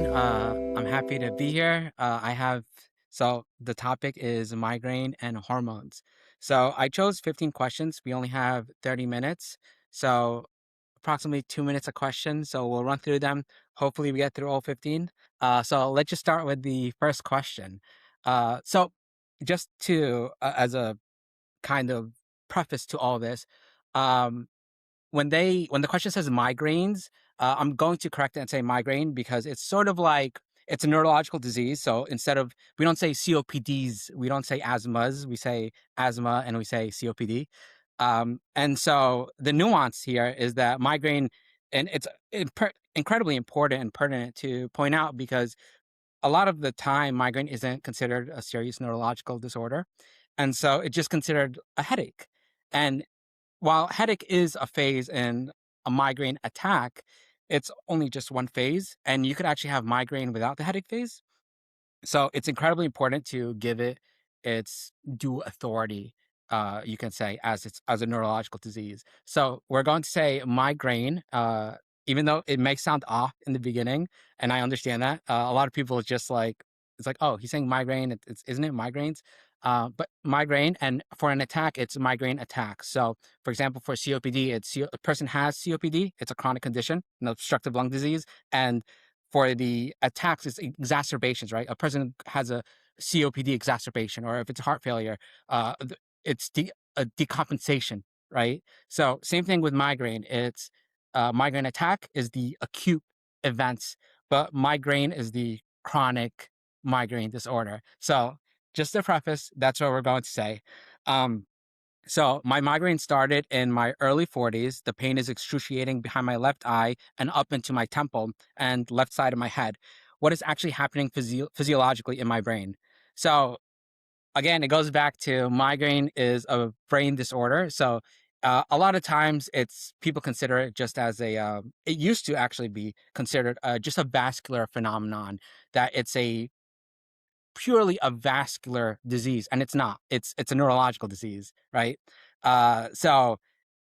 everyone. I'm happy to be here. So the topic is migraine and hormones. So I chose 15 questions. We only have 30 minutes. So approximately 2 minutes a question. So we'll run through them. Hopefully we get through all 15. So let's just start with the first question. So just to, as a kind of preface to all this, um, when the question says migraines, I'm going to correct it and say migraine because it's sort of like it's a neurological disease. So instead of we don't say COPDs, we don't say asthmas, we say asthma and we say COPD. And so the nuance here is that migraine, and it's incredibly important and pertinent to point out because a lot of the time migraine isn't considered a serious neurological disorder, and so it's just considered a headache. And while headache is a phase in a migraine attack, it's only just one phase, and you could actually have migraine without the headache phase. So it's incredibly important to give it its due authority, you can say, as it's as a neurological disease. So we're going to say migraine, even though it may sound off in the beginning, and I understand that. A lot of people just like it's like, oh, he's saying migraine. It's isn't it migraines? But migraine, and for an attack, it's migraine attack. So, for example, for COPD, a person has COPD. It's a chronic condition, an obstructive lung disease, and for the attacks, it's exacerbations, right? A person has a COPD exacerbation, or if it's heart failure, it's a decompensation, right? So same thing with migraine. It's migraine attack is the acute events, but migraine is the chronic migraine disorder. So just to preface, that's what we're going to say. Um, so my migraine started in my early 40s. The pain is excruciating behind my left eye and up into my temple and left side of my head. What is actually happening physiologically in my brain? So again, it goes back to migraine is a brain disorder. So a lot of times it's people consider it just as it used to actually be considered just a vascular phenomenon, that it's a purely a vascular disease, and it's not. It's a neurological disease, right? So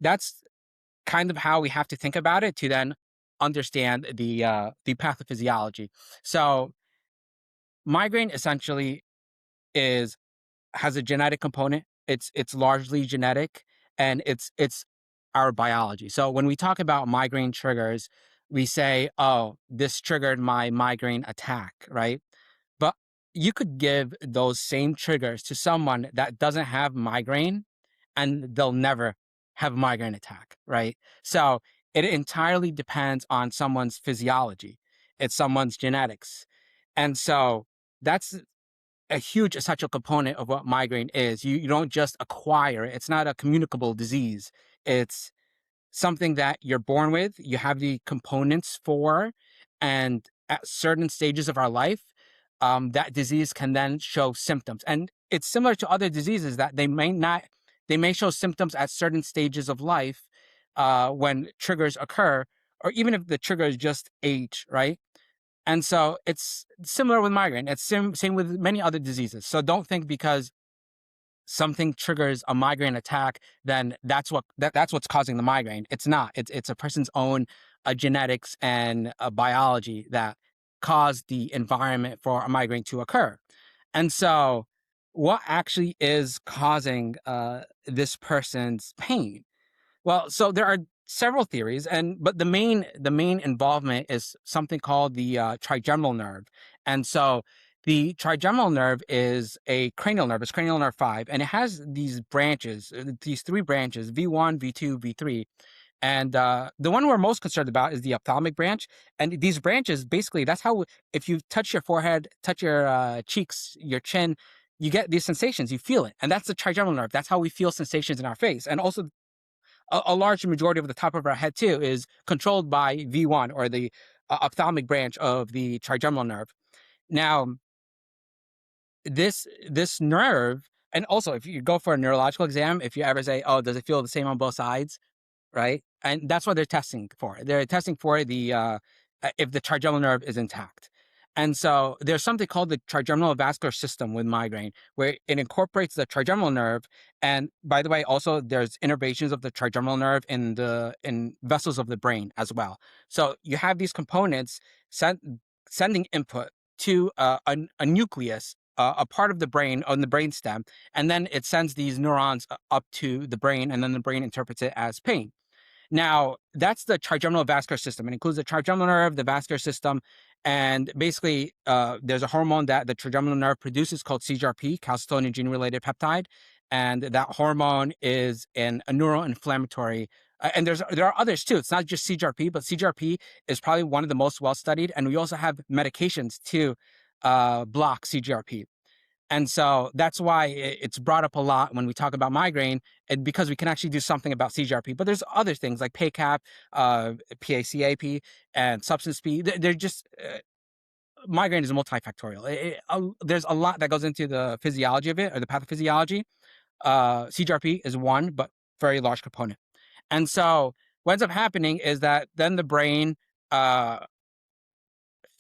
that's kind of how we have to think about it to then understand the pathophysiology. So migraine essentially is has a genetic component. It's largely genetic, and it's our biology. So when we talk about migraine triggers, we say, "Oh, this triggered my migraine attack," right? But you could give those same triggers to someone that doesn't have migraine, and they'll never have a migraine attack, right? So it entirely depends on someone's physiology. It's someone's genetics. And so that's a huge essential component of what migraine is. You don't just acquire it. It's not a communicable disease. It's something that you're born with, you have the components for, and at certain stages of our life, that disease can then show symptoms. And it's similar to other diseases that they may show symptoms at certain stages of life when triggers occur, or even if the trigger is just age, right? And so it's similar with migraine. It's same with many other diseases. So don't think because something triggers a migraine attack, then that's what's causing the migraine. It's not. It's a person's own genetics and biology that caused the environment for a migraine to occur. And so, what actually is causing this person's pain? Well, so there are several theories, and but the main involvement is something called the trigeminal nerve, and so the trigeminal nerve is a cranial nerve. It's cranial nerve 5, and it has these branches, these three branches: V1, V2, V3. And the one we're most concerned about is the ophthalmic branch. And these branches, basically, that's how if you touch your forehead, touch your cheeks, your chin, you get these sensations. You feel it, and that's the trigeminal nerve. That's how we feel sensations in our face, and also a large majority of the top of our head too is controlled by V1, or the ophthalmic branch of the trigeminal nerve. Now, this nerve, and also if you go for a neurological exam, if you ever say, "Oh, does it feel the same on both sides?" Right? And that's what they're testing for. They're testing for the if the trigeminal nerve is intact. And so there's something called the trigeminal vascular system with migraine, where it incorporates the trigeminal nerve. And by the way, also there's innervations of the trigeminal nerve in vessels of the brain as well. So you have these components sending input to a nucleus, a part of the brain on the brain stem, and then it sends these neurons up to the brain, and then the brain interprets it as pain. Now, that's the trigeminal vascular system. It includes the trigeminal nerve, the vascular system, and basically, there's a hormone that the trigeminal nerve produces called CGRP, calcitonin gene-related peptide, and that hormone is a neuroinflammatory. And there are others too. It's not just CGRP, but CGRP is probably one of the most well studied. And we also have medications to block CGRP. And so that's why it's brought up a lot when we talk about migraine, and because we can actually do something about CGRP. But there's other things like PACAP, PACAP, and substance P. They're just migraine is multifactorial. There's a lot that goes into the physiology of it, or the pathophysiology. CGRP is one, but very large component. And so what ends up happening is that then the brain uh,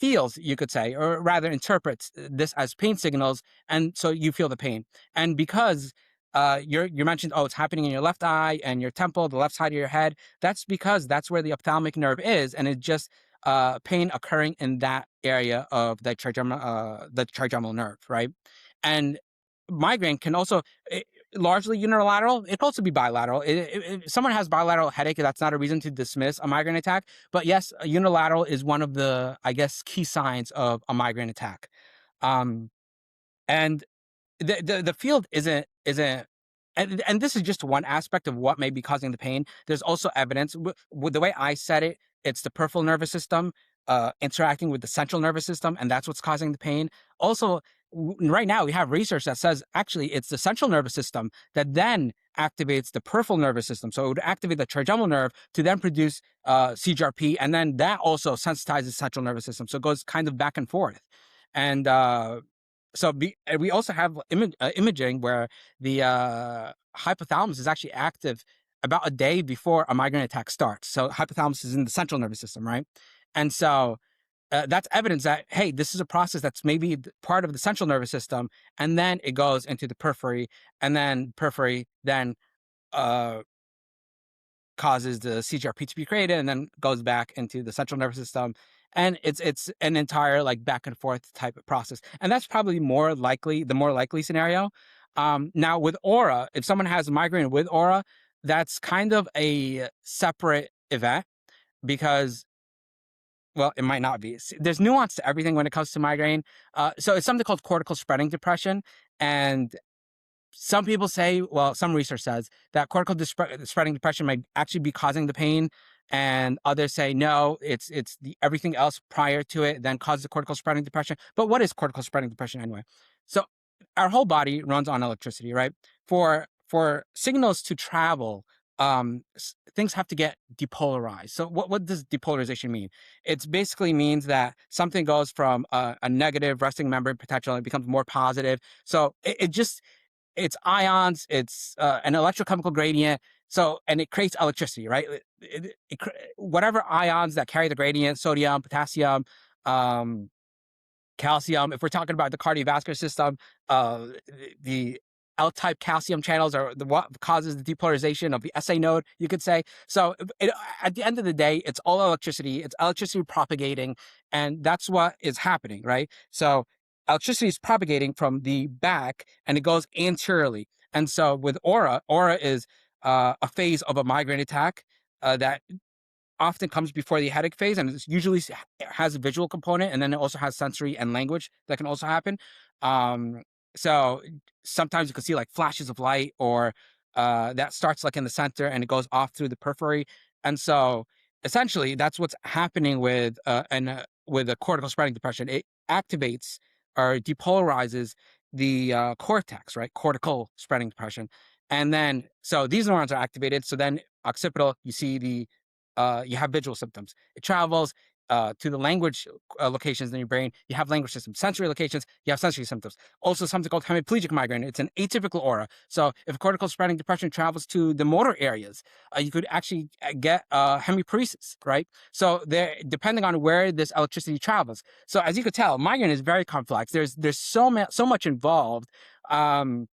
feels, you could say, or rather interprets this as pain signals, and so you feel the pain. And because you mentioned, oh, it's happening in your left eye and your temple, the left side of your head. That's because that's where the ophthalmic nerve is, and it's just pain occurring in that area of the trigeminal nerve, right? And migraine can also largely unilateral. It can also be bilateral. If someone has bilateral headache, that's not a reason to dismiss a migraine attack. But yes, unilateral is one of the, I guess, key signs of a migraine attack. Um, and the field isn't and this is just one aspect of what may be causing the pain. There's also evidence with the way I said it. It's the peripheral nervous system interacting with the central nervous system, and that's what's causing the pain. Also, right now we have research that says actually it's the central nervous system that then activates the peripheral nervous system. So it would activate the trigeminal nerve to then produce CGRP, and then that also sensitizes the central nervous system. So it goes kind of back and forth. And we also have imaging where the hypothalamus is actually active about a day before a migraine attack starts. So hypothalamus is in the central nervous system, right? And so that's evidence that, hey, this is a process that's maybe part of the central nervous system, and then it goes into the periphery, and then periphery then uh, causes the CGRP to be created, and then goes back into the central nervous system. And it's an entire like back and forth type of process, and that's probably the more likely scenario. Now with aura, if someone has migraine with aura, that's kind of a separate event because, well, it might not be. There's nuance to everything when it comes to migraine. So it's something called cortical spreading depression, and some people say, well, some research says that cortical spreading depression might actually be causing the pain, and others say no, it's the everything else prior to it then causes the cortical spreading depression. But what is cortical spreading depression anyway? So our whole body runs on electricity, right? For signals to travel, things have to get depolarized. So what does depolarization mean? It basically means that something goes from a negative resting membrane potential, and it becomes more positive. So it just it's ions, it's an electrochemical gradient. So, and it creates electricity, right? Whatever ions that carry the gradient, sodium, potassium, um, calcium. If we're talking about the cardiovascular system, uh, the L-type calcium channels are what causes the depolarization of the SA node, you could say. So at the end of the day, it's all electricity. It's electricity propagating, and that's what is happening, right? So electricity is propagating from the back, and it goes anteriorly. And so with aura is a phase of a migraine attack that often comes before the headache phase, and it usually has a visual component, and then it also has sensory and language that can also happen. Um, so sometimes you can see like flashes of light, or that starts like in the center and it goes off through the periphery. And so essentially, that's what's happening with a cortical spreading depression. It activates or depolarizes the cortex, right? Cortical spreading depression. And then, so these neurons are activated. So then occipital, you have visual symptoms. It travels to the language locations in your brain. You have language systems. Sensory locations, you have sensory symptoms. Also something called hemiplegic migraine. It's an atypical aura. So if cortical spreading depression travels to the motor areas, you could actually get hemiparesis, right? So there, depending on where this electricity travels. So as you could tell, migraine is very complex. There's so much involved. And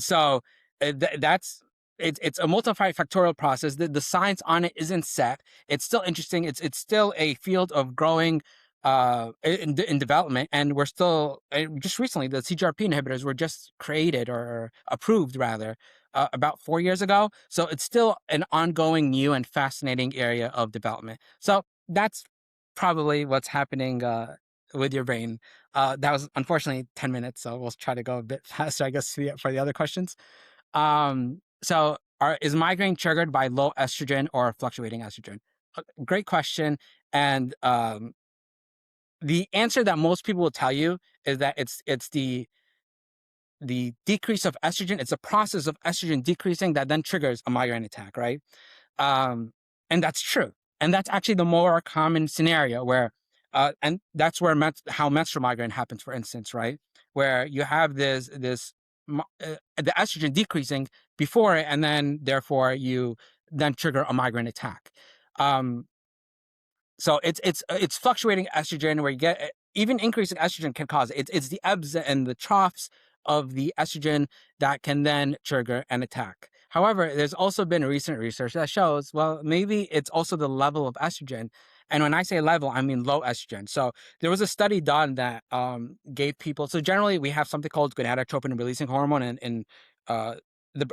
so that's it's a multifactorial process. The science on it isn't set. It's still interesting. It's still a field of growing in development, and we're still just recently the CGRP inhibitors were just created or approved rather about 4 years ago. So it's still an ongoing new and fascinating area of development. So that's probably what's happening with your brain. That was unfortunately 10 minutes, so we'll try to go a bit faster, I guess, for the other questions. Is migraine triggered by low estrogen or fluctuating estrogen? Great question. And the answer that most people will tell you is that it's the decrease of estrogen. It's a process of estrogen decreasing that then triggers a migraine attack, right? Um, and that's true. And that's actually the more common scenario where, and that's where how menstrual migraine happens, for instance, right? Where you have the estrogen decreasing before it, and then therefore you then trigger a migraine attack. Um, so it's fluctuating estrogen where you get even increasing estrogen can cause it. It's the ebbs and the troughs of the estrogen that can then trigger an attack. However, there's also been recent research that shows, well, maybe it's also the level of estrogen. And when I say level, I mean low estrogen. So there was a study done that gave people. So generally, we have something called gonadotropin releasing hormone, and uh,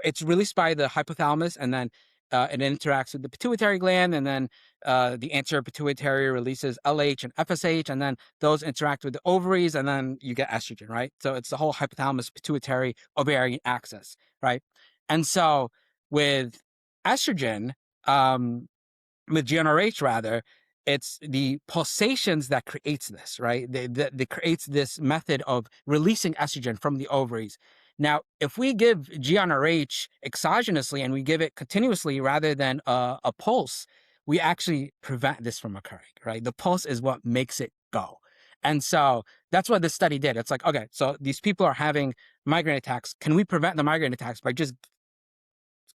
it's released by the hypothalamus, and then it interacts with the pituitary gland, and then the anterior pituitary releases LH and FSH, and then those interact with the ovaries, and then you get estrogen, right? So it's the whole hypothalamus pituitary ovarian axis, right? And so with estrogen, um, with GnRH rather, it's the pulsations that creates this, right? That creates this method of releasing estrogen from the ovaries. Now, if we give GnRH exogenously and we give it continuously rather than a pulse, we actually prevent this from occurring, right? The pulse is what makes it go. And so that's what this study did. It's like, okay, so these people are having migraine attacks. Can we prevent the migraine attacks by just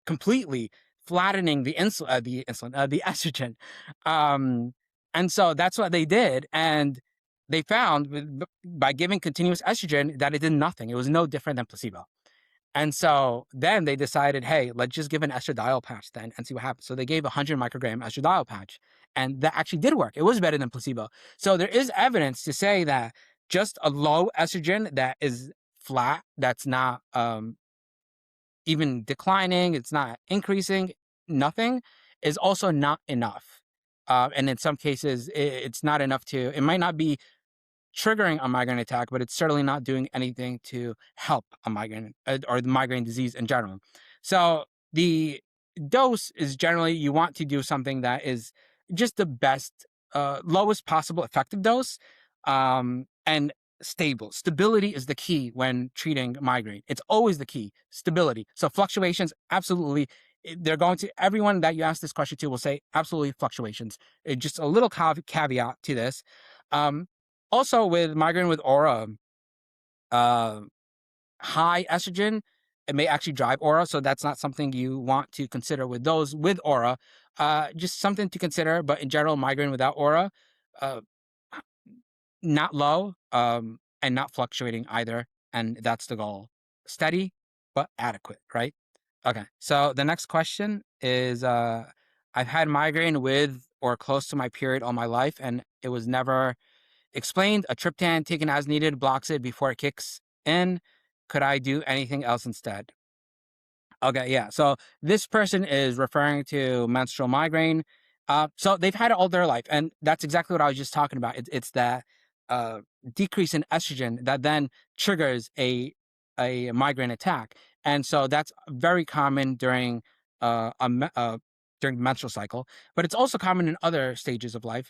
completely flattening the the estrogen? Um, and so that's what they did, and they found by giving continuous estrogen that it did nothing. It was no different than placebo. And so then they decided, hey, let's just give an estradiol patch then and see what happens. So they gave a 100 microgram estradiol patch, and that actually did work. It was better than placebo. So there is evidence to say that just a low estrogen that is flat, that's not even declining, it's not increasing, nothing, is also not enough. And in some cases, it's not enough it might not be triggering a migraine attack, but it's certainly not doing anything to help a migraine or the migraine disease in general. So the dose is generally you want to do something that is just the best, lowest possible effective dose, and stable. Stability is the key when treating migraine. It's always the key. Stability. So fluctuations, absolutely. They're going to everyone that you ask this question to will say absolutely fluctuations. Just a little caveat to this. Um, Also, with migraine with aura, uh, high estrogen, it may actually drive aura. So that's not something you want to consider with those with aura. Just something to consider. But in general, migraine without aura, uh, not low, and not fluctuating either. And that's the goal. Steady, but adequate, right? Okay. So the next question is I've had migraine with or close to my period all my life, and it was never explained. A triptan taken as needed blocks it before it kicks in. Could I do anything else instead? Okay, yeah. So this person is referring to menstrual migraine. So they've had it all their life, and that's exactly what I was just talking about. It's that uh, decrease in estrogen that then triggers a migraine attack, and so that's very common during the menstrual cycle, but it's also common in other stages of life.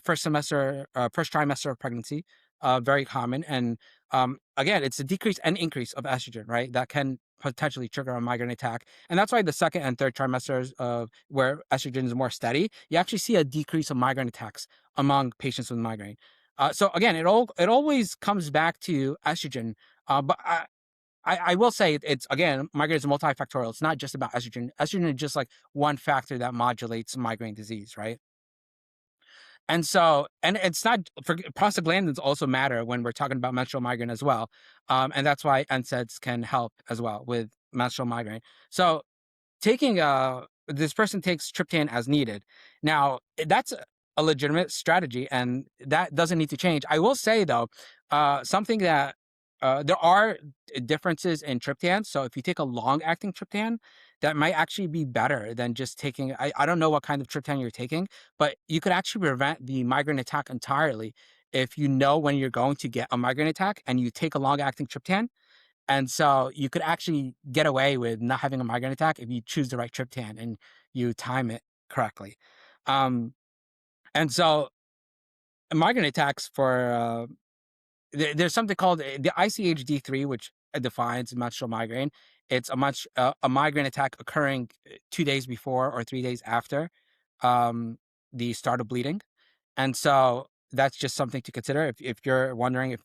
First trimester of pregnancy, very common, and again, it's a decrease and increase of estrogen, right? That can potentially trigger a migraine attack. And that's why the second and third trimesters of where estrogen is more steady, you actually see a decrease of migraine attacks among patients with migraine. So again, it always comes back to estrogen. But I will say it's again, migraine is multifactorial. It's not just about estrogen. Estrogen is just like one factor that modulates migraine disease, right? And so, and it's not for prostaglandins also matter when we're talking about menstrual migraine as well. And that's why NSAIDs can help as well with menstrual migraine. So taking this person takes triptan as needed. Now that's a legitimate strategy, and that doesn't need to change. I will say though, something that there are differences in triptans. So if you take a long-acting triptan, that might actually be better than just taking. I don't know what kind of triptan you're taking, but you could actually prevent the migraine attack entirely if you know when you're going to get a migraine attack and you take a long-acting triptan. And so you could actually get away with not having a migraine attack if you choose the right triptan and you time it correctly. Um, and so migraine attacks for there's something called the ICHD3, which defines menstrual migraine. It's a migraine attack occurring 2 days before or 3 days after um, the start of bleeding. And so that's just something to consider if you're wondering if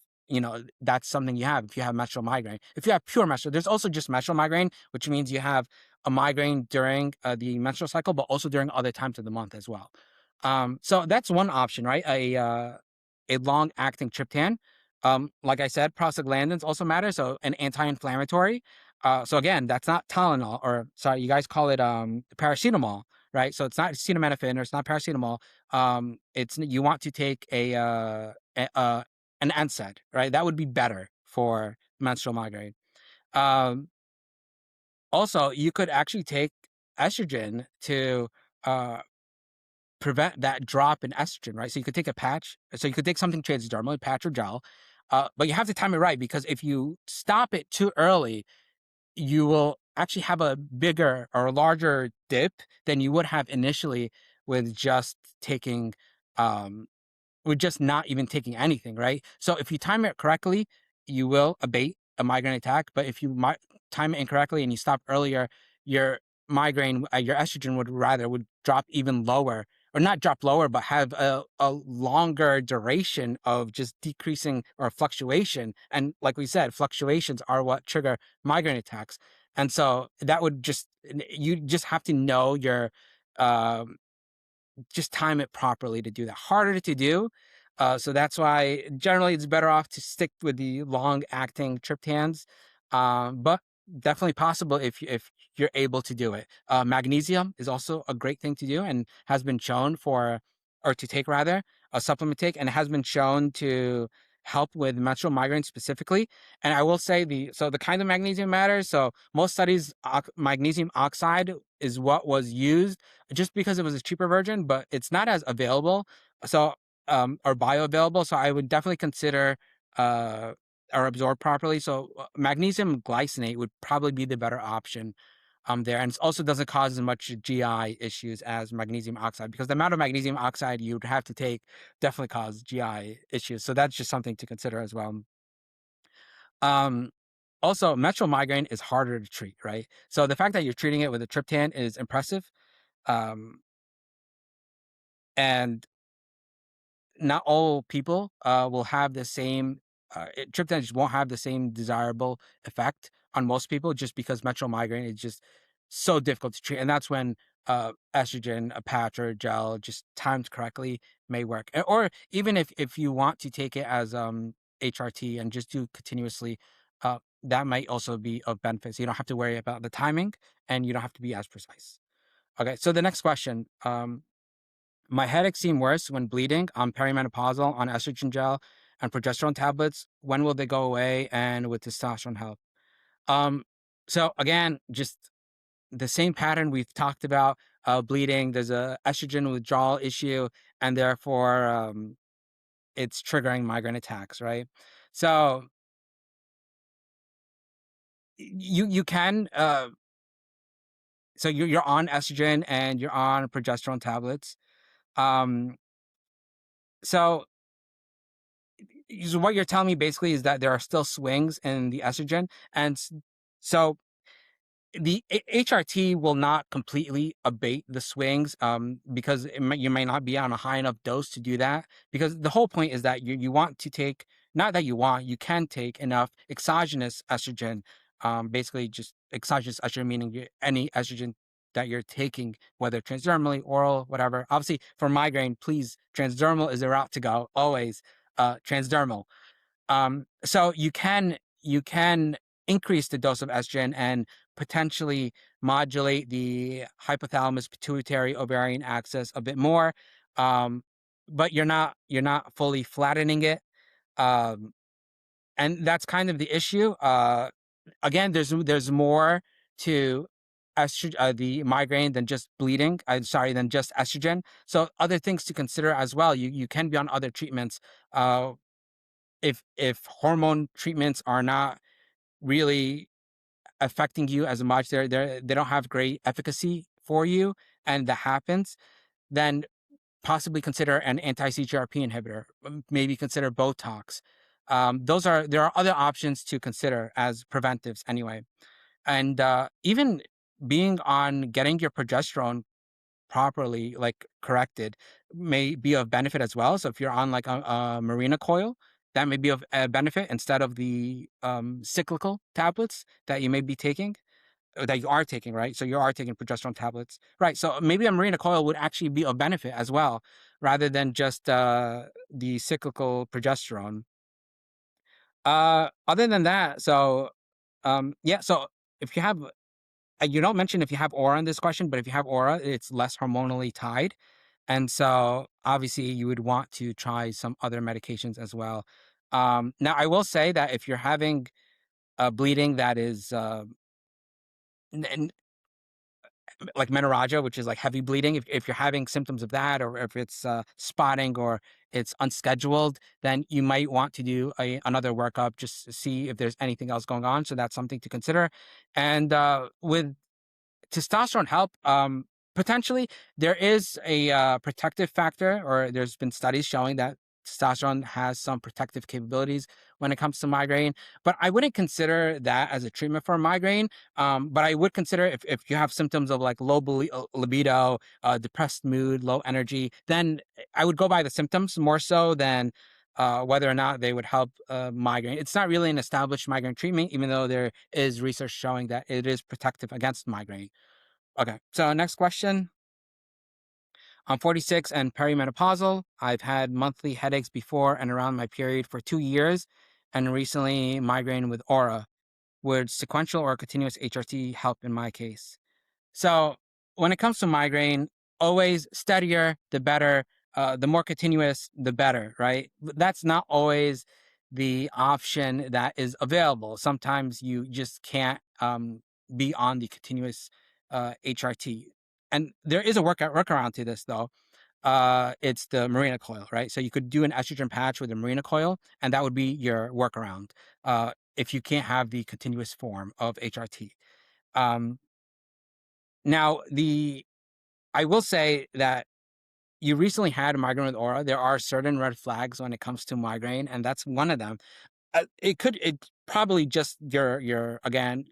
that's something you have. If you have menstrual migraine, if you have pure menstrual, there's also just menstrual migraine, which means you have a migraine during the menstrual cycle, but also during other times of the month as well. So that's one option, right? A long acting triptan. Like I said, prostaglandins also matter, so an anti-inflammatory. So again, that's not Tylenol, or sorry, you guys call it paracetamol, right? So it's not acetaminophen or it's not paracetamol. It's you want to take an NSAID, right? That would be better for menstrual migraine. Um, Also, you could actually take estrogen to uh, prevent that drop in estrogen, right? So you could take a patch. So you could take something transdermal, a patch or gel, but you have to time it right, because if you stop it too early, you will actually have a bigger or larger dip than you would have initially with just taking um, with just not even taking anything, right? So if you time it correctly, you will abate a migraine attack. But if you time it incorrectly and you stop earlier, your your estrogen would drop even lower, or not drop lower, but have a longer duration of just decreasing or fluctuation. And like we said, fluctuations are what trigger migraine attacks. And so that would you just have to know your um, just time it properly to do that. Harder to do. So that's why generally it's better off to stick with the long acting triptans. But definitely possible if you're able to do it. Magnesium is also a great thing to do and has been shown or to take rather, a supplement take, and it has been shown to help with menstrual migraine specifically. And I will say the kind of magnesium matters. So most studies, magnesium oxide is what was used just because it was a cheaper version, but it's not as available. So or bioavailable. So I would definitely consider uh or absorb properly. So magnesium glycinate would probably be the better option there. And it also doesn't cause as much GI issues as magnesium oxide, because the amount of magnesium oxide you'd have to take definitely cause GI issues. So that's just something to consider as well. Um, Also, menstrual migraine is harder to treat, right? So the fact that you're treating it with a triptan is impressive. Um, and not all people will have the same triptan just won't have the same desirable effect on most people, just because menstrual migraine is just so difficult to treat. And that's when estrogen, a patch or a gel, just timed correctly, may work. Or even if you want to take it as HRT and just do continuously, that might also be of benefit. So you don't have to worry about the timing, and you don't have to be as precise. Okay, so the next question. My headaches seem worse when bleeding. I'm perimenopausal on estrogen gel and progesterone tablets. When will they go away, and with testosterone help? Um, so again, just the same pattern we've talked about. Bleeding. There's a estrogen withdrawal issue, and therefore it's triggering migraine attacks, right? So you can so you're on estrogen and you're on progesterone tablets. Um, so So what you're telling me basically is that there are still swings in the estrogen, and so the HRT will not completely abate the swings, because you may not be on a high enough dose to do that. Because the whole point is that you want to take, not that you can take enough exogenous estrogen, basically just exogenous estrogen, meaning any estrogen that you're taking, whether transdermally, oral, whatever. Obviously, for migraine, please, transdermal is the route to go always. Transdermal. So you can increase the dose of estrogen and potentially modulate the hypothalamus pituitary ovarian axis a bit more. but you're not fully flattening it. Um, and that's kind of the issue. Again, there's more to the migraine than just bleeding. I'm sorry, than just estrogen. So other things to consider as well. You can be on other treatments. Uh, if hormone treatments are not really affecting you as much, they don't have great efficacy for you, and that happens, then possibly consider an anti-CGRP inhibitor. Maybe consider Botox. There are other options to consider as preventives anyway. And even being on getting your progesterone properly, like corrected, may be of benefit as well. So if you're on like a Mirena coil, that may be of benefit instead of the cyclical tablets that you may be taking, or that you are taking, right? So you are taking progesterone tablets, right? So maybe a Mirena coil would actually be of benefit as well, rather than just the cyclical progesterone. Other than that, so yeah, so if you have, you don't mention if you have aura in this question, but if you have aura, it's less hormonally tied. And so obviously you would want to try some other medications as well. Now, I will say that if you're having bleeding that is like menorrhagia, which is like heavy bleeding, if you're having symptoms of that, or if it's spotting or it's unscheduled, then you might want to do another workup just to see if there's anything else going on. So that's something to consider. And with testosterone help, potentially there is a protective factor, or there's been studies showing that testosterone has some protective capabilities when it comes to migraine, but I wouldn't consider that as a treatment for migraine. But I would consider, if you have symptoms of like low libido, depressed mood, low energy, then I would go by the symptoms more so than whether or not they would help migraine. It's not really an established migraine treatment, even though there is research showing that it is protective against migraine. Okay, so next question. I'm 46 and perimenopausal. I've had monthly headaches before and around my period for 2 years, and recently migraine with aura. Would sequential or continuous HRT help in my case? So when it comes to migraine, always steadier, the better. The more continuous, the better, right? That's not always the option that is available. Sometimes you just can't be on the continuous HRT. And there is a workaround to this, though. It's the Mirena coil, right? So you could do an estrogen patch with a Mirena coil, and that would be your workaround if you can't have the continuous form of HRT. Um, now, I will say that you recently had a migraine with aura. There are certain red flags when it comes to migraine, and that's one of them. It probably just your again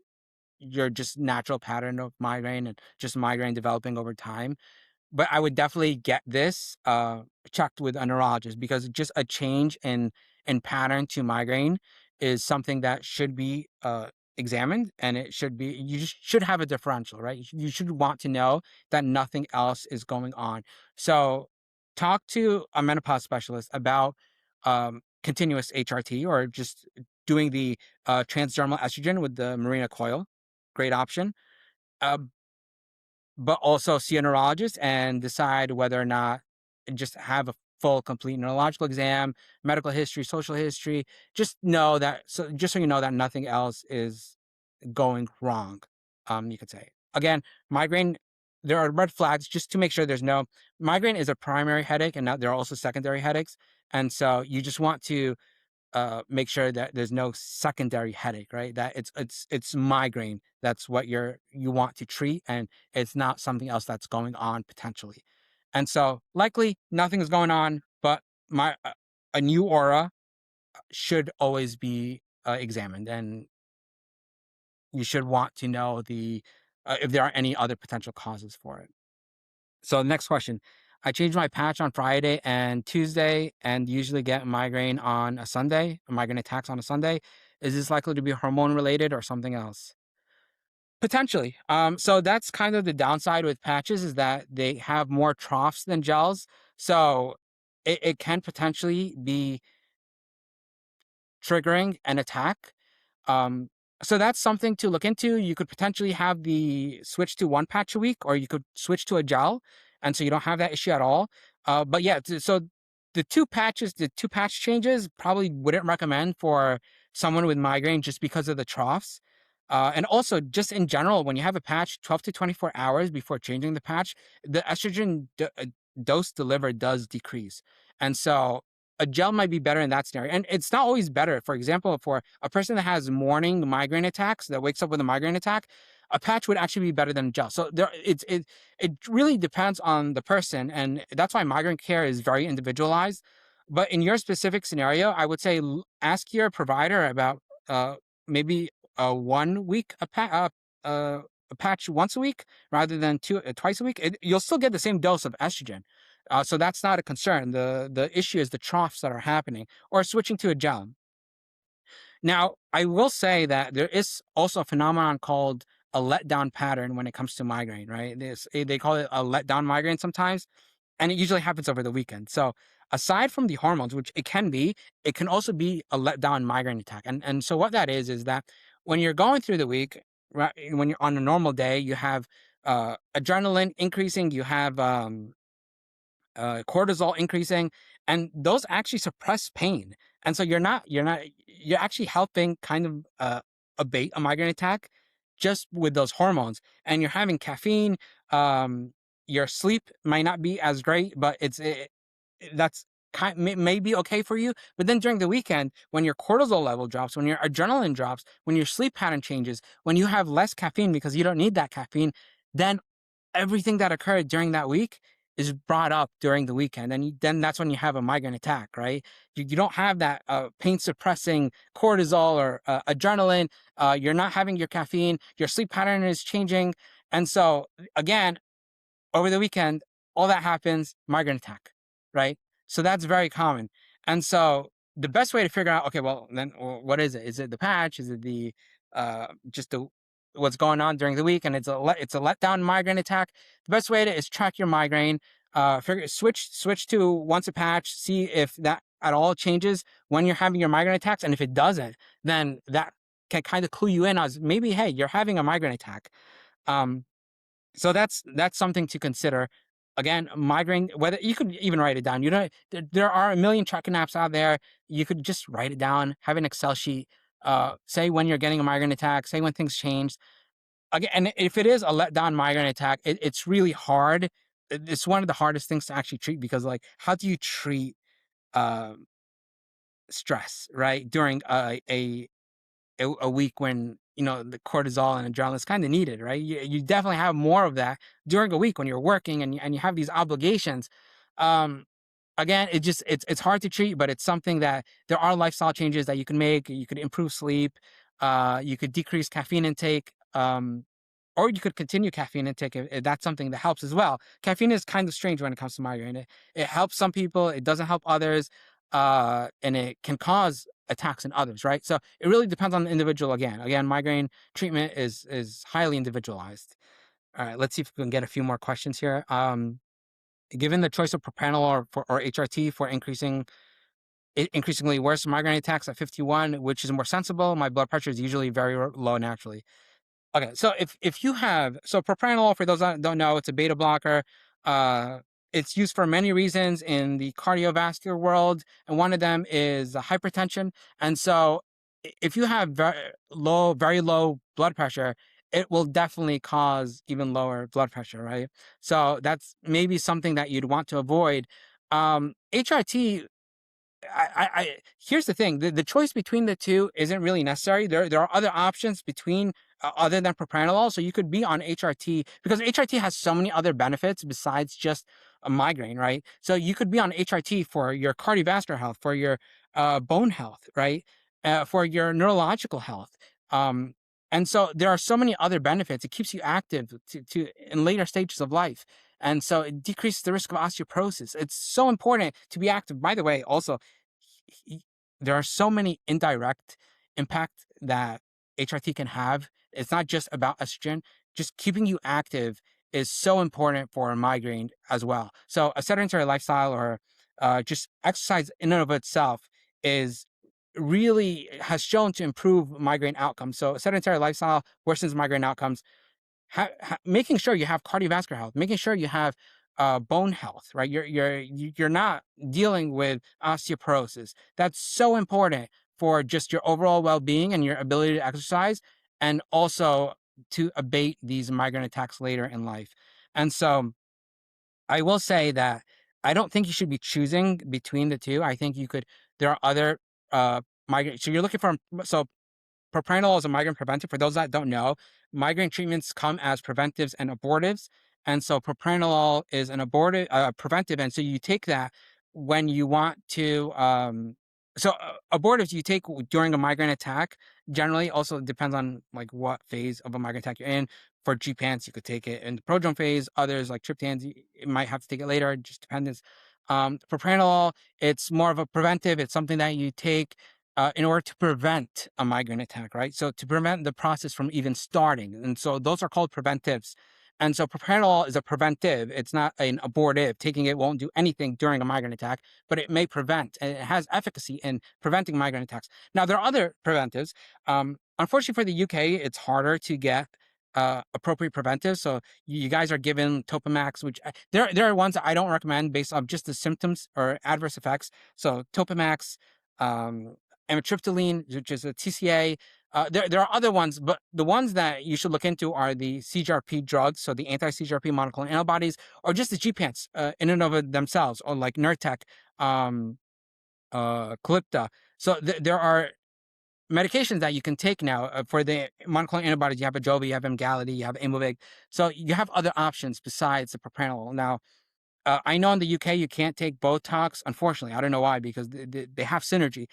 your just natural pattern of migraine, and just migraine developing over time. But I would definitely get this checked with a neurologist, because just a change in pattern to migraine is something that should be examined, and it should be, you just should have a differential, right? You should want to know that nothing else is going on. So talk to a menopause specialist about continuous HRT, or just doing the transdermal estrogen with the Mirena coil. Great option. Uh, but also see a neurologist and decide whether or not, just have a full, complete neurological exam, medical history, social history. Just know that, so just so you know that nothing else is going wrong. You could say, again, migraine. There are red flags, just to make sure there's no migraine is a primary headache, and now there are also secondary headaches, and so you just want to make sure that there's no secondary headache, right? That it's migraine. That's what you want to treat, and it's not something else that's going on potentially. And so likely nothing is going on, but my a new aura should always be examined, and you should want to know the if there are any other potential causes for it. So next question. I change my patch on Friday and Tuesday, and usually get migraine on a Sunday, migraine attacks on a Sunday. Is this likely to be hormone related or something else? Potentially. So that's kind of the downside with patches, is that they have more troughs than gels. So it can potentially be triggering an attack. Um, so that's something to look into. You could potentially have the switch to one patch a week, or you could switch to a gel, and so you don't have that issue at all. But yeah, so the two patch changes probably wouldn't recommend for someone with migraine just because of the troughs. And also, just in general, when you have a patch, 12 to 24 hours before changing the patch, the dose delivered does decrease. And so a gel might be better in that scenario. And it's not always better. For example, for a person that has morning migraine attacks, that wakes up with a migraine attack, a patch would actually be better than gel. So it really depends on the person, and that's why migraine care is very individualized. But in your specific scenario, I would say ask your provider about maybe a 1 week a patch once a week rather than twice a week. You'll still get the same dose of estrogen, so that's not a concern. The issue is the troughs that are happening, or switching to a gel. Now, I will say that there is also a phenomenon called a letdown pattern when it comes to migraine, right? They call it a letdown migraine sometimes, and it usually happens over the weekend. So, aside from the hormones, which it can be, it can also be a letdown migraine attack. And so what that is that when you're going through the week, right, when you're on a normal day, you have adrenaline increasing, you have cortisol increasing, and those actually suppress pain. And so you're actually helping kind of abate a migraine attack just with those hormones. And you're having caffeine. Your sleep might not be as great, but that's may be okay for you. But then during the weekend, when your cortisol level drops, when your adrenaline drops, when your sleep pattern changes, when you have less caffeine because you don't need that caffeine, then everything that occurred during that week is brought up during the weekend, and then that's when you have a migraine attack, right? You don't have that pain suppressing cortisol or adrenaline. You're not having your caffeine. Your sleep pattern is changing, and so again, over the weekend, all that happens, migraine attack, right? So that's very common. And so the best way to figure out, okay, well, then what is it? Is it the patch? Is it the just the what's going on during the week? And it's a letdown migraine attack. The best way to is track your migraine. Switch to once a patch. See if that at all changes when you're having your migraine attacks. And if it doesn't, then that can kind of clue you in as maybe, hey, you're having a migraine attack. Um, so that's something to consider. Again, migraine, whether you could even write it down. You know, there are a million tracking apps out there. You could just write it down, have an Excel sheet, say when you're getting a migraine attack, say when things change. Again, and if it is a letdown migraine attack, it's really hard. It's one of the hardest things to actually treat because, like, how do you treat uh, stress, right, during a week when the cortisol and adrenaline is kind of needed, right? You definitely have more of that during a week when you're working and you have these obligations. Um, Again, it's hard to treat, but it's something that there are lifestyle changes that you can make. You could improve sleep. You could decrease caffeine intake. Or you could continue caffeine intake if that's something that helps as well. Caffeine is kind of strange when it comes to migraine. It helps some people, it doesn't help others, and it can cause attacks in others, right? So it really depends on the individual again. Again, migraine treatment is highly individualized. All right, let's see if we can get a few more questions here. Given the choice of propranolol or HRT for increasingly worse migraine attacks at 51, which is more sensible, my blood pressure is usually very low naturally. Okay, so if you have propranolol, for those that don't know, it's a beta blocker. Uh, it's used for many reasons in the cardiovascular world, and one of them is hypertension. And so, if you have very low blood pressure, it will definitely cause even lower blood pressure, right? So that's maybe something that you'd want to avoid. HRT, here's the thing: the choice between the two isn't really necessary. There are other options between other than propranolol, so you could be on HRT because HRT has so many other benefits besides just a migraine, right? So you could be on HRT for your cardiovascular health, for your bone health, right? For your neurological health. Um, and so there are so many other benefits. It keeps you active to in later stages of life. And so it decreases the risk of osteoporosis. It's so important to be active. By the way, also, there are so many indirect impact that HRT can have. It's not just about estrogen. Just keeping you active is so important for a migraine as well. So a sedentary lifestyle or just exercise in and of itself is really has shown to improve migraine outcomes. So a sedentary lifestyle worsens migraine outcomes. Making sure you have cardiovascular health, making sure you have bone health, right? You're not dealing with osteoporosis. That's so important for just your overall well-being and your ability to exercise, and also to abate these migraine attacks later in life. And so I will say that I don't think you should be choosing between the two. I think you could. There are other migraine. So you're looking for so propranolol is a migraine preventive. For those that don't know, migraine treatments come as preventives and abortives. And so propranolol is an abortive, preventive. And so you take that when you want to, abortives you take during a migraine attack. Generally, also depends on like what phase of a migraine attack you're in. For GPANs, you could take it in the prodrome phase. Others like triptans, you might have to take it later. It just depends. Propranolol, it's more of a preventive. It's something that you take in order to prevent a migraine attack, right? So to prevent the process from even starting. And so those are called preventives. And so propranolol is a preventive. It's not an abortive. Taking it won't do anything during a migraine attack, but it may prevent, and it has efficacy in preventing migraine attacks. Now, there are other preventives. Unfortunately for the UK, it's harder to get appropriate preventives. So you guys are given Topamax, which there are ones that I don't recommend based on just the symptoms or adverse effects. So Topamax, um, amitriptyline, which is a TCA. There are other ones, but the ones that you should look into are the CGRP drugs, so the anti-CGRP monoclonal antibodies, or just the GPANs in and of themselves, or like Nurtec, um, Calypta. So there are medications that you can take now for the monoclonal antibodies. You have Ajovy, you have Emgality, you have Aimovig. So you have other options besides the propranolol. Now, I know in the UK you can't take Botox. Unfortunately, I don't know why, because they have synergy.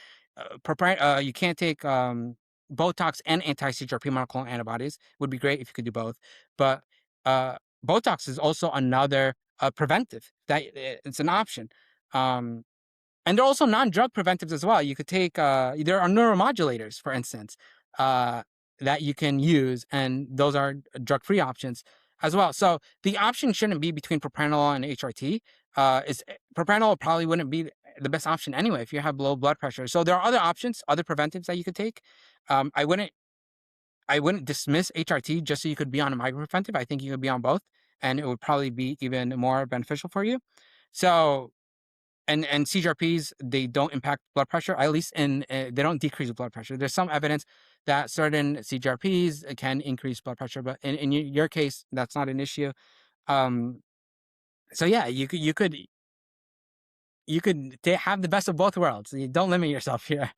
You can't take Botox and anti-CGRP monoclonal antibodies. Would be great if you could do both. But uh, Botox is also another preventive. It's an option. Um, and there are also non-drug preventives as well. You could take, there are neuromodulators, for instance, uh, that you can use, and those are drug-free options as well. So the option shouldn't be between propranolol and HRT. Propranolol probably wouldn't be the best option anyway if you have low blood pressure. So there are other options, other preventives that you could take. Um, I wouldn't, I wouldn't dismiss HRT just so you could be on a migraine preventive. I think you could be on both, and it would probably be even more beneficial for you. So and CGRPs, they don't impact blood pressure, at least in they don't decrease blood pressure. There's some evidence that certain CGRPs can increase blood pressure, but in your case, that's not an issue. Um, so yeah, have the best of both worlds. You don't limit yourself here.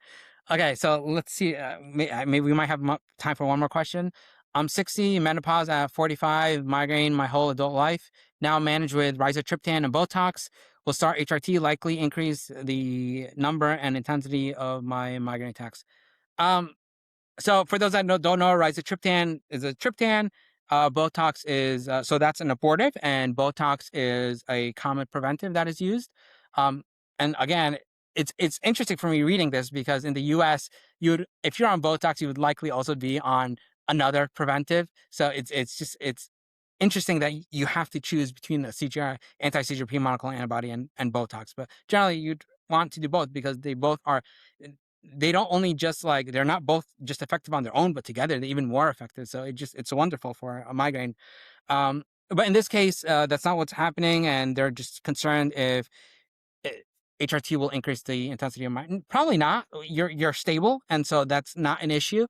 Okay, so let's see. Maybe we might have time for one more question. I'm 60, menopause at 45, migraine my whole adult life. Now managed with rizatriptan and Botox. Will start HRT, likely increase the number and intensity of my migraine attacks. Um, so for those that don't know, rizatriptan is a triptan. Botox is so that's an abortive, and Botox is a common preventive that is used. Um, and again, it's interesting for me reading this because in the U.S., you'd if you're on Botox, you would likely also be on another preventive. So it's interesting that you have to choose between the CGR anti-CGRP monoclonal antibody and Botox. But generally, you'd want to do both because they both are they don't only just like they're not both just effective on their own, but together they're even more effective. So it's wonderful for a migraine. But in this case, that's not what's happening, and they're just concerned if HRT will increase the intensity of migraine. Probably not. You're stable, and so that's not an issue.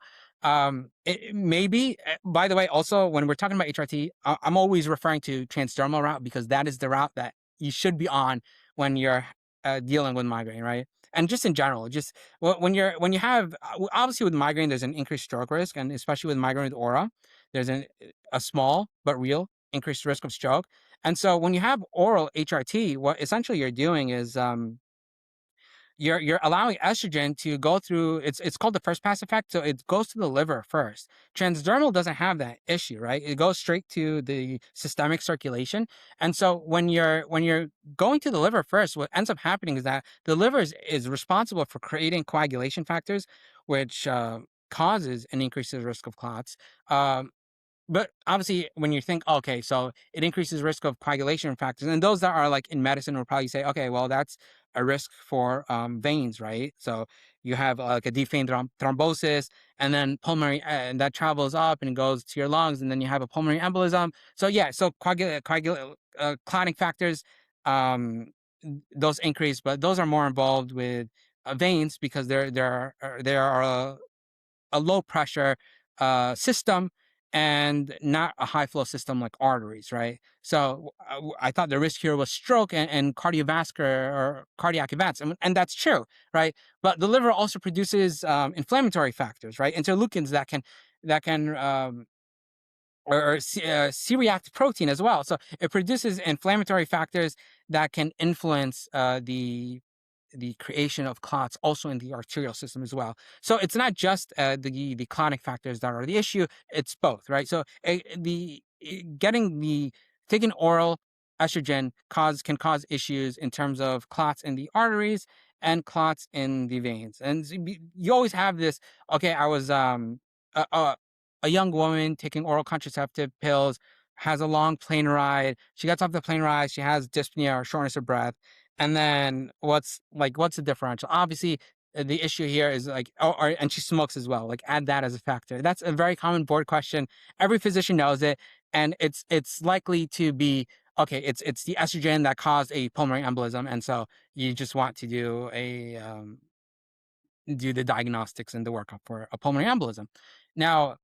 Maybe. By the way, also when we're talking about HRT, I'm always referring to transdermal route because that is the route that you should be on when you're dealing with migraine, right? And just in general, just when you have obviously with migraine, there's an increased stroke risk, and especially with migraine with aura, there's a small but real increased risk of stroke. And so when you have oral HRT, what essentially you're doing is you're allowing estrogen to go through it's called the first pass effect, so it goes to the liver first. Transdermal doesn't have that issue, right? It goes straight to the systemic circulation. And so when you're going to the liver first, what ends up happening is that the liver is responsible for creating coagulation factors, which causes an increased risk of clots. But obviously, when you think, okay, so it increases risk of coagulation factors, and those that are like in medicine will probably say, okay, well, that's a risk for veins, right? So you have like a deep vein thrombosis, and then pulmonary, and that travels up and goes to your lungs, and then you have a pulmonary embolism. So yeah, so clotting factors, um, those increase, but those are more involved with veins because they are a low pressure system and not a high flow system like arteries, right? So I thought the risk here was stroke and cardiovascular or cardiac events, and that's true, right? But the liver also produces inflammatory factors, right? Interleukins that can or C-reactive protein as well. So it produces inflammatory factors that can influence the creation of clots also in the arterial system as well. So it's not just the clotting factors that are the issue; it's both, right? So getting the taking oral estrogen can cause issues in terms of clots in the arteries and clots in the veins. And you always have this. Okay, I was a, a, a young woman taking oral contraceptive pills, has a long plane ride. She gets off the plane ride. She has dyspnea or shortness of breath, and then what's the differential? Obviously, the issue here is like, oh, and she smokes as well. Like, add that as a factor. That's a very common board question. Every physician knows it, and it's likely to be okay. It's the estrogen that caused a pulmonary embolism, and so you just want to do the diagnostics and the workup for a pulmonary embolism. Now,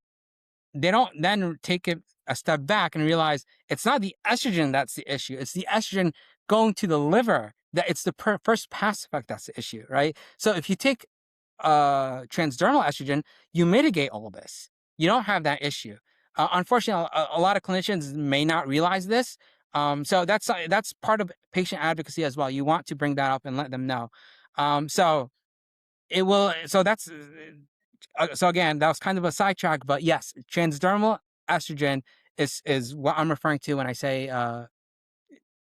they don't then take it a step back and realize it's not the estrogen that's the issue. It's the estrogen going to the liver that it's the first pass effect that's the issue, right? So if you take transdermal estrogen, you mitigate all this. You don't have that issue. Unfortunately, a lot of clinicians may not realize this. So that's part of patient advocacy as well. You want to bring that up and let them know. So it will. So that's so again, that was kind of a sidetrack, but yes, transdermal estrogen is what I'm referring to when I say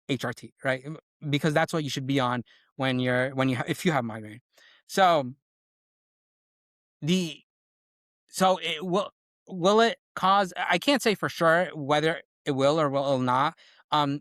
HRT, right? Because that's what you should be on if you have migraine. So the so it will it cause? I can't say for sure whether it will or will not.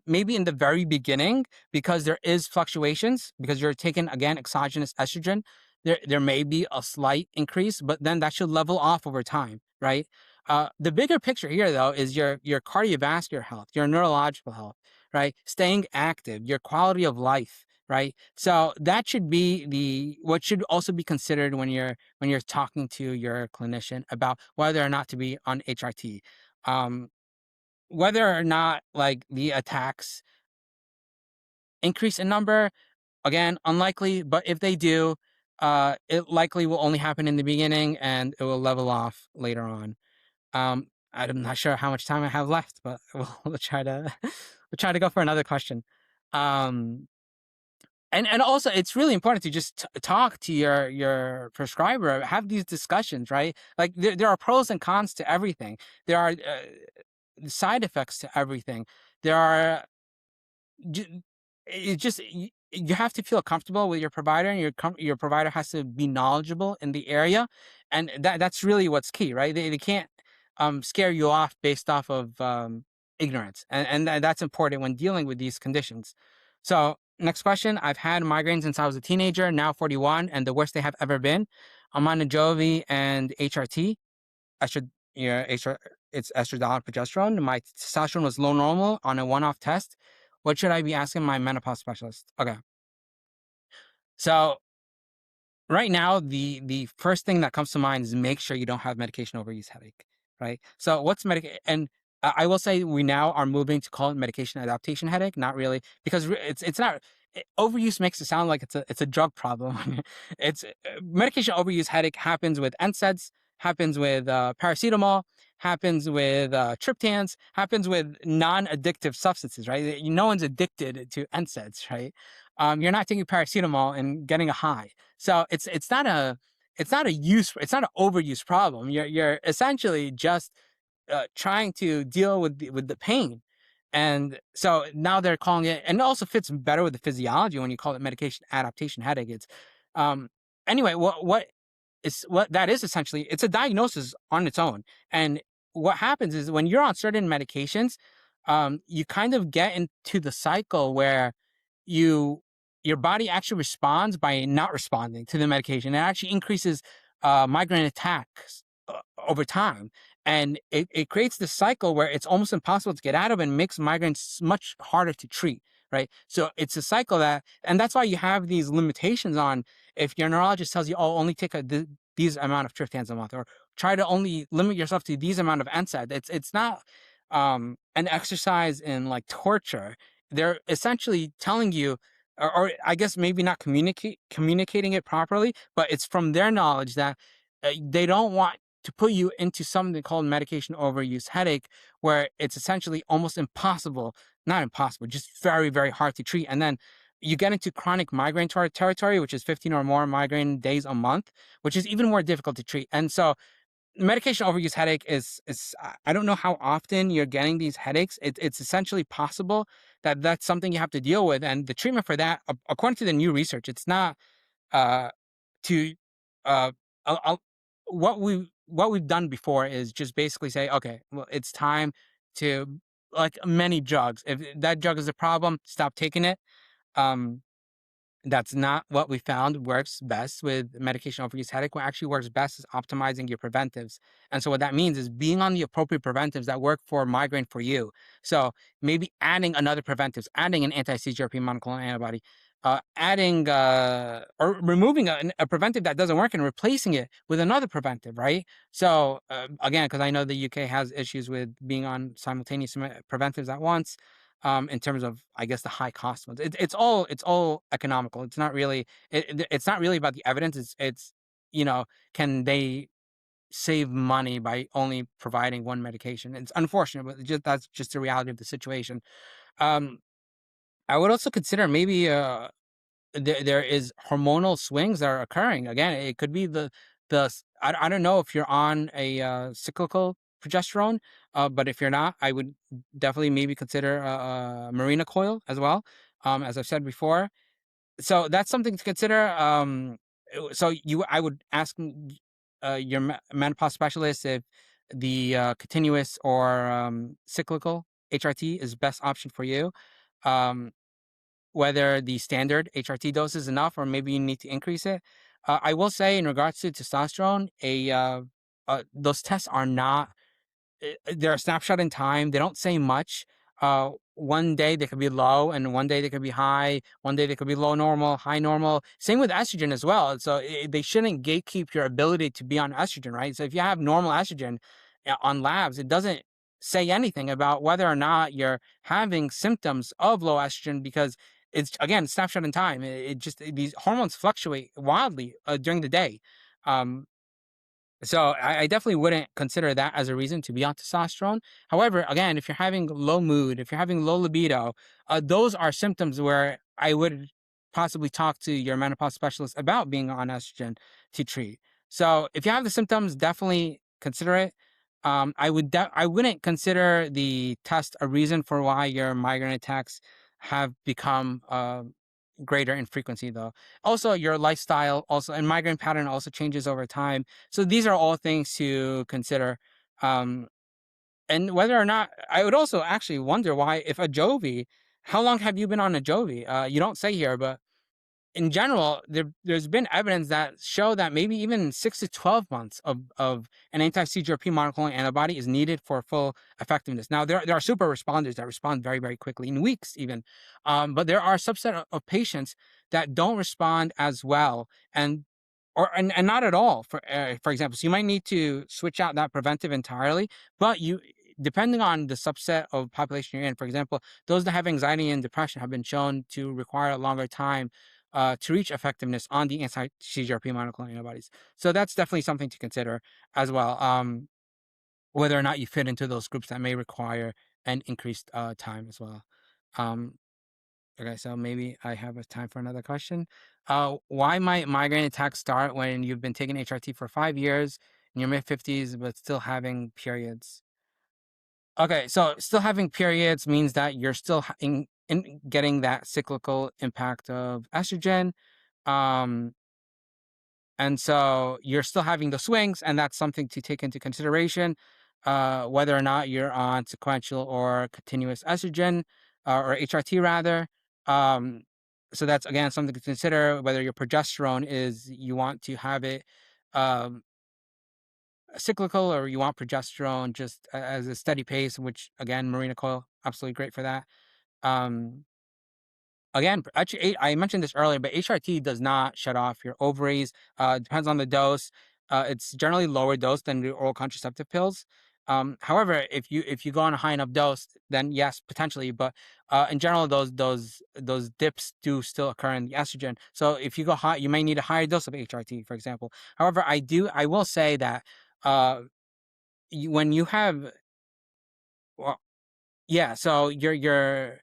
Maybe in the very beginning, because there is fluctuations, because you're taking again exogenous estrogen, there may be a slight increase, but then that should level off over time, right? The bigger picture here, though, is your cardiovascular health, your neurological health, right? Staying active, your quality of life, right? So that should be what should also be considered when you're talking to your clinician about whether or not to be on HRT. Um, Whether or not like the attacks increase in number, again, unlikely, but if they do, it likely will only happen in the beginning and it will level off later on. I'm not sure how much time I have left, but we'll try to we'll try to go for another question. Um, and also it's really important to just talk to your prescriber, have these discussions, right? Like there are pros and cons to everything. There are side effects to everything. There are it just you have to feel comfortable with your provider, and your provider has to be knowledgeable in the area, and that's really what's key, right? They can't scare you off based off of ignorance, and that's important when dealing with these conditions. So next question: I've had migraines since I was a teenager, now 41, and the worst they have ever been. I'm on Ajovy and HRT. I should, it's estradiol and progesterone. My testosterone was low normal on a one-off test. What should I be asking my menopause specialist? Okay. So right now, the first thing that comes to mind is make sure you don't have medication overuse headache, right? So what's medication? And I will say we now are moving to call it medication adaptation headache, not really, because it's not. Overuse makes it sound like it's a drug problem. It's medication overuse headache happens with NSAIDs, happens with paracetamol, happens with triptans, happens with non-addictive substances, right? No one's addicted to NSAIDs, right? You're not taking paracetamol and getting a high. So it's not an overuse problem. You're essentially just trying to deal with the pain. And so now they're calling it, and it also fits better with the physiology when you call it medication adaptation headache. It's um anyway, what that is essentially, it's a diagnosis on its own. And what happens is when you're on certain medications, you kind of get into the cycle where you your body actually responds by not responding to the medication. It actually increases migraine attacks over time. And it creates this cycle where it's almost impossible to get out of and makes migraines much harder to treat, right? So it's a cycle and that's why you have these limitations on if your neurologist tells you, oh, only take these amount of triptans a month, or try to only limit yourself to these amount of NSAID. It's not an exercise in like torture. They're essentially telling you, or I guess maybe not communicating it properly, but it's from their knowledge that they don't want to put you into something called medication overuse headache, where it's essentially almost impossible, not impossible, just very, very hard to treat. And then you get into chronic migraine territory, which is 15 or more migraine days a month, which is even more difficult to treat. And so medication overuse headache is I don't know how often you're getting these headaches. It's essentially possible that that's something you have to deal with, and the treatment for that, according to the new research, it's not uh, to uh, I'll, I'll, what we've done before is just basically say, okay, well, it's time to, like many drugs. If that drug is a problem, stop taking it. Um, that's not what we found works best with medication overuse headache. What actually works best is optimizing your preventives. And so what that means is being on the appropriate preventives that work for migraine for you. So maybe adding another preventives, adding an anti-CGRP monoclonal antibody, adding or removing a preventive that doesn't work and replacing it with another preventive, right? So again, because I know the UK has issues with being on simultaneous preventives at once, in terms of, I guess, the high cost ones. It's all economical. It's not really about the evidence. It's you know, can they save money by only providing one medication? It's unfortunate, but that's just the reality of the situation. Um, I would also consider maybe there is hormonal swings that are occurring. Again, it could be I don't know if you're on a cyclical progesterone, but if you're not, I would definitely maybe consider Marina coil as well. As I've said before, so that's something to consider. So I would ask your menopause specialist if the continuous or cyclical HRT is best option for you. Um, Whether the standard HRT dose is enough or maybe you need to increase it. I will say in regards to testosterone, those tests are not, they're a snapshot in time. They don't say much. One day they could be low, and one day they could be high. One day they could be low normal, high normal. Same with estrogen as well. So they shouldn't gatekeep your ability to be on estrogen, right? So if you have normal estrogen on labs, it doesn't say anything about whether or not you're having symptoms of low estrogen, because it's, again, snapshot in time. It just, these hormones fluctuate wildly during the day. Um, so I definitely wouldn't consider that as a reason to be on testosterone. However, again, if you're having low mood, if you're having low libido, those are symptoms where I would possibly talk to your menopause specialist about being on estrogen to treat. So if you have the symptoms, definitely consider it. I wouldn't consider the test a reason for why your migraine attacks have become greater in frequency, though. Also, your lifestyle also and migraine pattern also changes over time. So these are all things to consider. Um, and whether or not, I would also actually wonder why, if Ajovy, how long have you been on Ajovy? You don't say here, but in general, there's been evidence that show that maybe even 6 to 12 months of an anti-CGRP monoclonal antibody is needed for full effectiveness. Now, there are super responders that respond very, very quickly, in weeks even. But there are a subset of patients that don't respond as well, and not at all, for example. So you might need to switch out that preventive entirely, but depending on the subset of population you're in, for example, those that have anxiety and depression have been shown to require a longer time to reach effectiveness on the anti-CGRP monoclonal antibodies. So that's definitely something to consider as well. Whether or not you fit into those groups that may require an increased time as well. Um, okay, so maybe I have a time for another question. Why might migraine attacks start when you've been taking HRT for 5 years, in your mid 50s, but still having periods? Okay, so still having periods means that you're still in getting that cyclical impact of estrogen. Um, and so you're still having the swings, and that's something to take into consideration, whether or not you're on sequential or continuous estrogen, or HRT rather. Um, so that's, again, something to consider, whether your progesterone is, you want to have it um, cyclical, or you want progesterone just as a steady pace, which again, Marina coil, absolutely great for that. Um, Again, actually, I mentioned this earlier, but HRT does not shut off your ovaries. Depends on the dose. It's generally lower dose than the oral contraceptive pills. However, if you go on a high enough dose, then yes, potentially. But in general, those dips do still occur in the estrogen. So if you go high, you may need a higher dose of HRT, for example. However, I will say that uh, when you have, well, yeah, so you're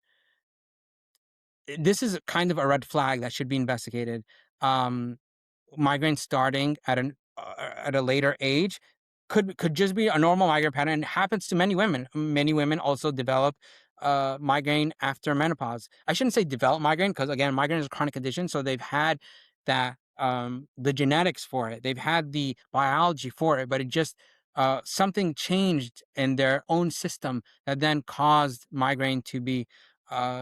this is kind of a red flag that should be investigated. Um, Migraine starting at a later age could just be a normal migraine pattern. And it happens to many women. Many women also develop migraine after menopause. I shouldn't say develop migraine because again, migraine is a chronic condition, so they've had that the genetics for it. They've had the biology for it, but it just something changed in their own system that then caused migraine to be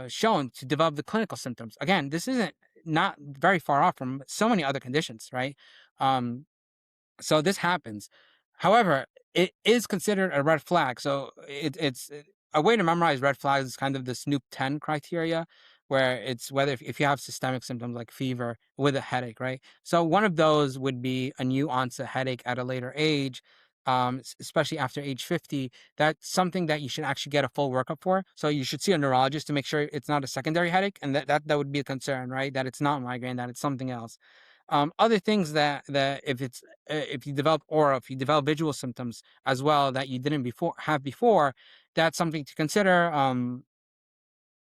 shown to develop the clinical symptoms. Again, this isn't not very far off from so many other conditions, right? Um, so this happens. However, it is considered a red flag. So a way to memorize red flags is kind of the Snoop 10 criteria, where it's whether if you have systemic symptoms like fever with a headache, right? So one of those would be a new onset headache at a later age, especially after age 50. That's something that you should actually get a full workup for. So you should see a neurologist to make sure it's not a secondary headache, and that would be a concern, right? That it's not migraine, that it's something else. Other things that if you develop aura, if you develop visual symptoms as well that you didn't before, that's something to consider.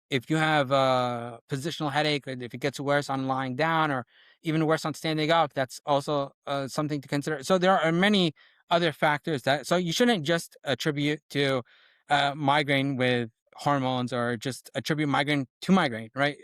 If you have a positional headache, or if it gets worse on lying down, or even worse on standing up, that's also something to consider. So there are many other factors that, so you shouldn't just attribute to migraine with hormones, or just attribute migraine to migraine, right?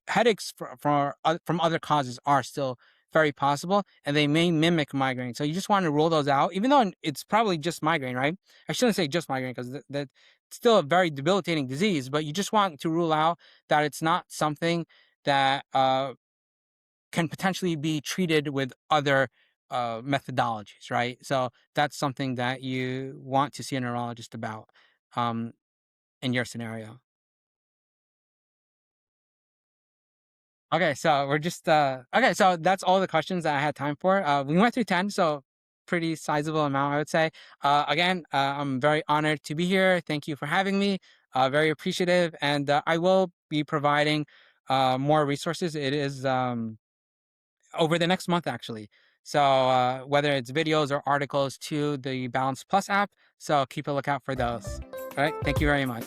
Headaches from other causes are still very possible, and they may mimic migraine. So you just want to rule those out, even though it's probably just migraine, right? I shouldn't say just migraine because that still a very debilitating disease, but you just want to rule out that it's not something that can potentially be treated with other methodologies, right? So that's something that you want to see a neurologist about um, in your scenario. Okay, so we're just okay, so that's all the questions that I had time for. We went through 10, so pretty sizable amount, I would say. Again, I'm very honored to be here. Thank you for having me. Very appreciative, and I will be providing more resources. It is over the next month, actually. So whether it's videos or articles to the Balance Plus app, so keep a lookout for those. All right, thank you very much.